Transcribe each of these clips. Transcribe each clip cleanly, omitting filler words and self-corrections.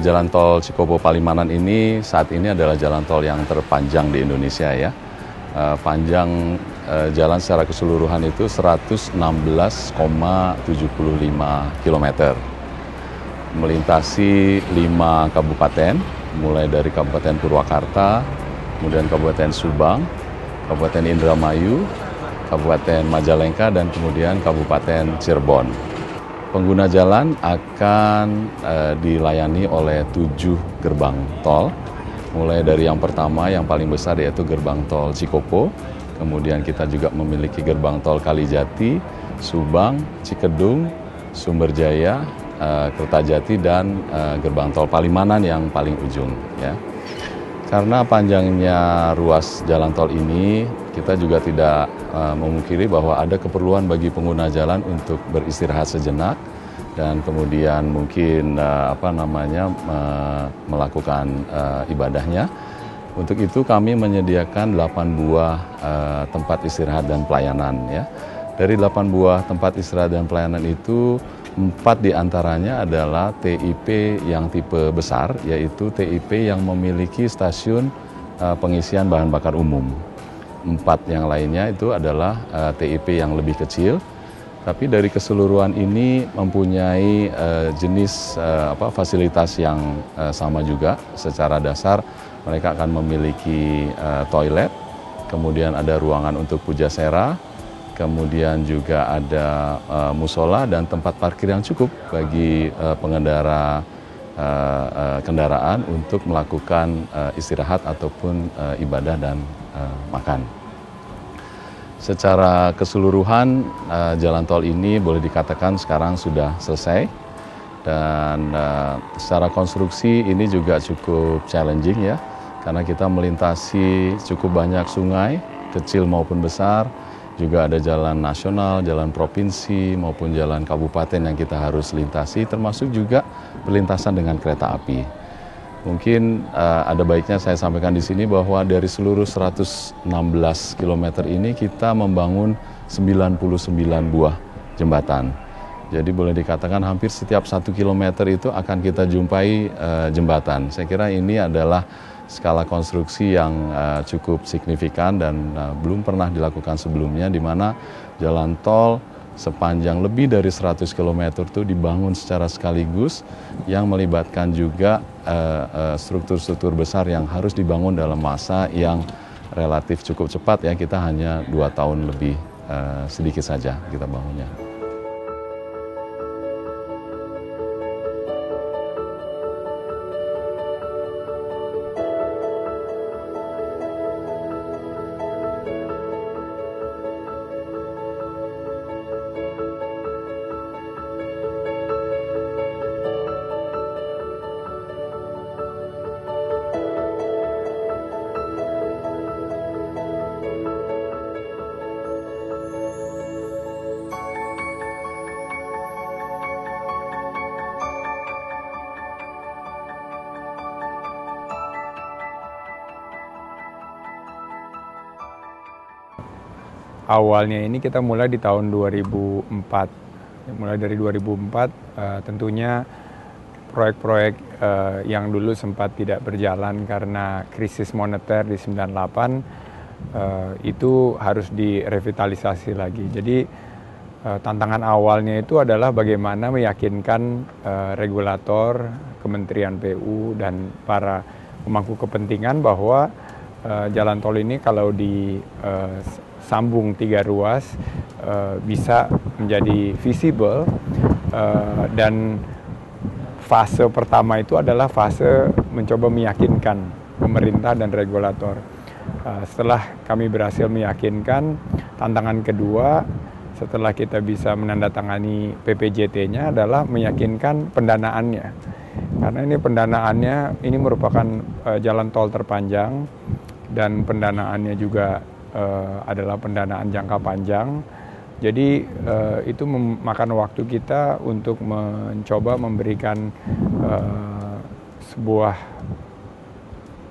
Jalan tol Cikopo Palimanan ini saat ini adalah jalan tol yang terpanjang di Indonesia ya. Panjang jalan secara keseluruhan itu 116,75 km. Melintasi 5 kabupaten, mulai dari Kabupaten Purwakarta, kemudian Kabupaten Subang, Kabupaten Indramayu, Kabupaten Majalengka, dan kemudian Kabupaten Cirebon. Pengguna jalan akan dilayani oleh 7 gerbang tol, mulai dari yang pertama yang paling besar yaitu gerbang tol Cikopo, kemudian kita juga memiliki gerbang tol Kalijati, Subang, Cikedung, Sumberjaya, Kertajati, dan gerbang tol Palimanan yang paling ujung ya. Karena panjangnya ruas jalan tol ini, kita juga tidak memungkiri bahwa ada keperluan bagi pengguna jalan untuk beristirahat sejenak dan kemudian mungkin melakukan ibadahnya. Untuk itu kami menyediakan 8 buah tempat istirahat dan pelayanan ya. Dari 8 buah tempat istirahat dan pelayanan itu 4 diantaranya adalah TIP yang tipe besar, yaitu TIP yang memiliki stasiun pengisian bahan bakar umum. 4 yang lainnya itu adalah TIP yang lebih kecil, tapi dari keseluruhan ini mempunyai jenis fasilitas yang sama juga. Secara dasar mereka akan memiliki toilet, kemudian ada ruangan untuk pujasera, kemudian juga ada musola dan tempat parkir yang cukup bagi pengendara kendaraan untuk melakukan istirahat ataupun ibadah dan makan. Secara keseluruhan jalan tol ini boleh dikatakan sekarang sudah selesai dan secara konstruksi ini juga cukup challenging ya, karena kita melintasi cukup banyak sungai, kecil maupun besar. Juga ada jalan nasional, jalan provinsi, maupun jalan kabupaten yang kita harus lintasi, termasuk juga perlintasan dengan kereta api. Mungkin ada baiknya saya sampaikan di sini bahwa dari seluruh 116 km ini kita membangun 99 buah jembatan. Jadi boleh dikatakan hampir setiap 1 km itu akan kita jumpai jembatan. Saya kira ini adalah skala konstruksi yang cukup signifikan dan belum pernah dilakukan sebelumnya, di mana jalan tol sepanjang lebih dari 100 km itu dibangun secara sekaligus yang melibatkan juga struktur-struktur besar yang harus dibangun dalam masa yang relatif cukup cepat ya. Kita hanya 2 tahun lebih sedikit saja kita bangunnya. Awalnya ini kita mulai di tahun 2004. Mulai dari 2004 tentunya proyek-proyek yang dulu sempat tidak berjalan karena krisis moneter di 98 itu harus direvitalisasi lagi. Jadi tantangan awalnya itu adalah bagaimana meyakinkan regulator, Kementerian PU dan para pemangku kepentingan bahwa jalan tol ini kalau disambung 3 ruas bisa menjadi visible dan fase pertama itu adalah fase mencoba meyakinkan pemerintah dan regulator. Setelah kami berhasil meyakinkan, tantangan kedua setelah kita bisa menandatangani PPJT-nya adalah meyakinkan pendanaannya. Karena ini pendanaannya ini merupakan jalan tol terpanjang dan pendanaannya juga adalah pendanaan jangka panjang. Jadi itu memakan waktu kita untuk mencoba memberikan sebuah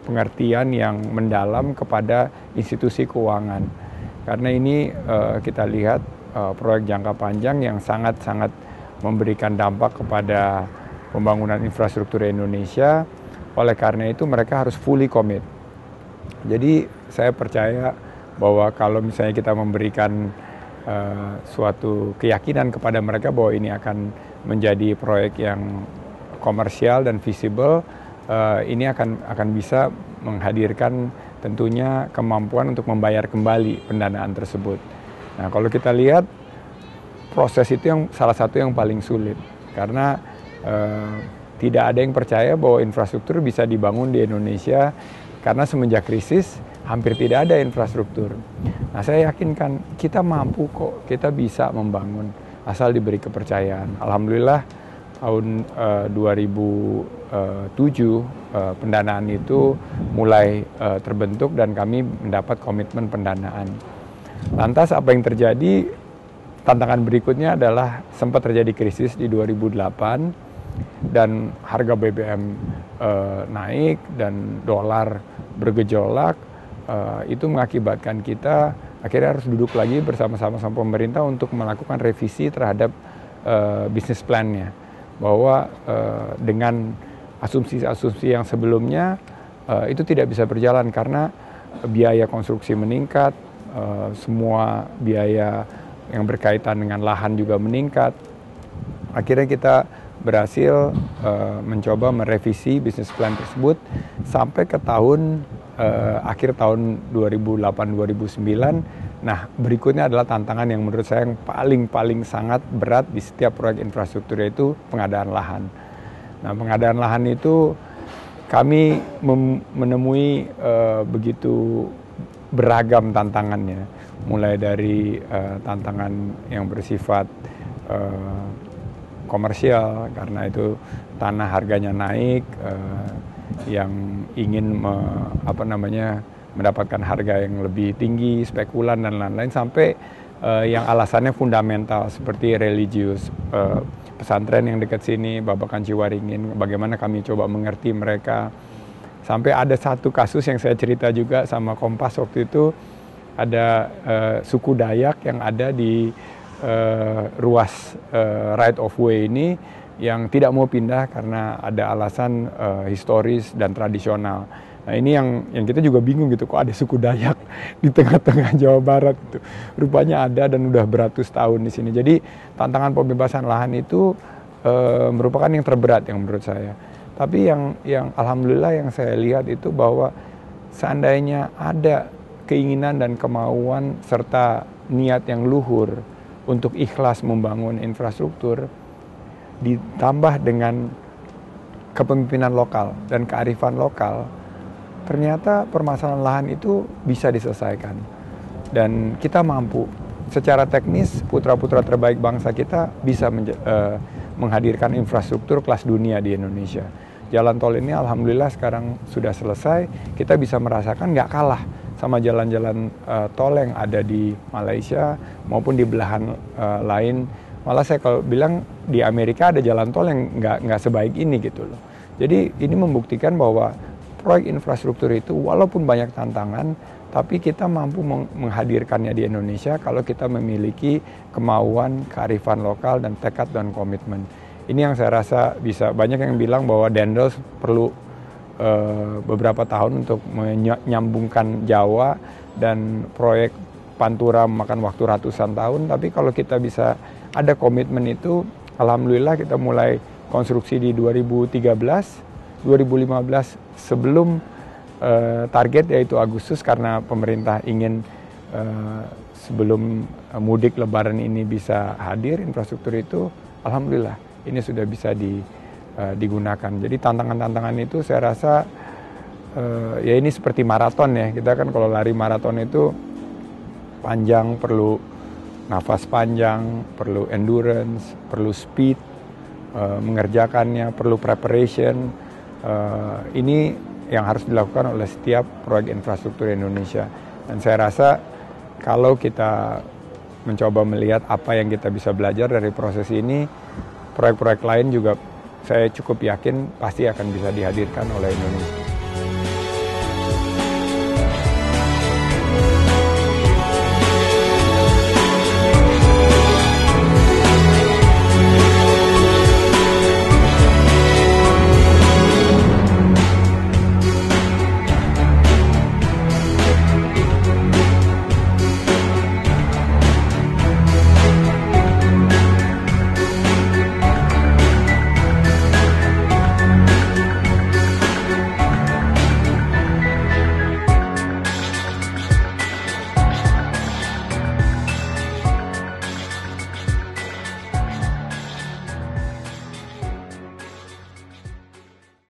pengertian yang mendalam kepada institusi keuangan. Karena ini kita lihat proyek jangka panjang yang sangat-sangat memberikan dampak kepada pembangunan infrastruktur Indonesia. Oleh karena itu mereka harus fully commit. Jadi saya percaya bahwa kalau misalnya kita memberikan suatu keyakinan kepada mereka bahwa ini akan menjadi proyek yang komersial dan visible, ini akan bisa menghadirkan tentunya kemampuan untuk membayar kembali pendanaan tersebut. Nah, kalau kita lihat proses itu yang salah satu yang paling sulit karena tidak ada yang percaya bahwa infrastruktur bisa dibangun di Indonesia karena semenjak krisis hampir tidak ada infrastruktur. Nah, saya yakinkan kita mampu kok, kita bisa membangun asal diberi kepercayaan. Alhamdulillah tahun 2007 pendanaan itu mulai terbentuk dan kami mendapat komitmen pendanaan. Lantas apa yang terjadi? Tantangan berikutnya adalah sempat terjadi krisis di 2008 dan harga BBM naik dan dolar bergejolak. Itu mengakibatkan kita akhirnya harus duduk lagi bersama-sama pemerintah untuk melakukan revisi terhadap bisnis plan-nya. Bahwa dengan asumsi-asumsi yang sebelumnya itu tidak bisa berjalan karena biaya konstruksi meningkat, semua biaya yang berkaitan dengan lahan juga meningkat. Akhirnya kita berhasil mencoba merevisi bisnis plan tersebut sampai ke akhir tahun 2008-2009. Nah, berikutnya adalah tantangan yang menurut saya yang paling sangat berat di setiap proyek infrastruktur, yaitu pengadaan lahan. Nah, pengadaan lahan itu kami menemui begitu beragam tantangannya, mulai dari tantangan yang bersifat komersial karena itu tanah harganya naik, yang ingin mendapatkan harga yang lebih tinggi, spekulan dan lain-lain, sampai yang alasannya fundamental seperti religius, pesantren yang dekat sini, Babakan Ciwaringin, bagaimana kami coba mengerti mereka. Sampai ada satu kasus yang saya cerita juga sama Kompas waktu itu, ada suku Dayak yang ada di ruas right of way ini yang tidak mau pindah karena ada alasan historis dan tradisional. Nah, ini yang kita juga bingung gitu, kok ada suku Dayak di tengah-tengah Jawa Barat gitu. Rupanya ada dan udah beratus tahun di sini. Jadi tantangan pembebasan lahan itu merupakan yang terberat yang menurut saya. Tapi yang alhamdulillah yang saya lihat itu bahwa seandainya ada keinginan dan kemauan serta niat yang luhur untuk ikhlas membangun infrastruktur, ditambah dengan kepemimpinan lokal dan kearifan lokal, ternyata permasalahan lahan itu bisa diselesaikan. Dan kita mampu, secara teknis putra-putra terbaik bangsa kita bisa menghadirkan infrastruktur kelas dunia di Indonesia. Jalan tol ini alhamdulillah sekarang sudah selesai, kita bisa merasakan nggak kalah sama jalan-jalan tol yang ada di Malaysia maupun di belahan lain. Malah saya kalau bilang di Amerika ada jalan tol yang nggak sebaik ini gitu loh. Jadi ini membuktikan bahwa proyek infrastruktur itu walaupun banyak tantangan, tapi kita mampu menghadirkannya di Indonesia kalau kita memiliki kemauan, kearifan lokal, dan tekad dan komitmen. Ini yang saya rasa bisa, banyak yang bilang bahwa Dendels perlu beberapa tahun untuk menyambungkan Jawa, dan proyek Pantura memakan waktu ratusan tahun, tapi kalau kita bisa ada komitmen itu, alhamdulillah kita mulai konstruksi di 2013, 2015 sebelum target yaitu Agustus, karena pemerintah ingin sebelum mudik Lebaran ini bisa hadir infrastruktur itu. Alhamdulillah ini sudah bisa digunakan. Jadi tantangan-tantangan itu saya rasa ya ini seperti maraton ya. Kita kan kalau lari maraton itu panjang, perlu nafas panjang, perlu endurance, perlu speed mengerjakannya, perlu preparation. Ini yang harus dilakukan oleh setiap proyek infrastruktur Indonesia. Dan saya rasa kalau kita mencoba melihat apa yang kita bisa belajar dari proses ini, proyek-proyek lain juga saya cukup yakin pasti akan bisa dihadirkan oleh Indonesia.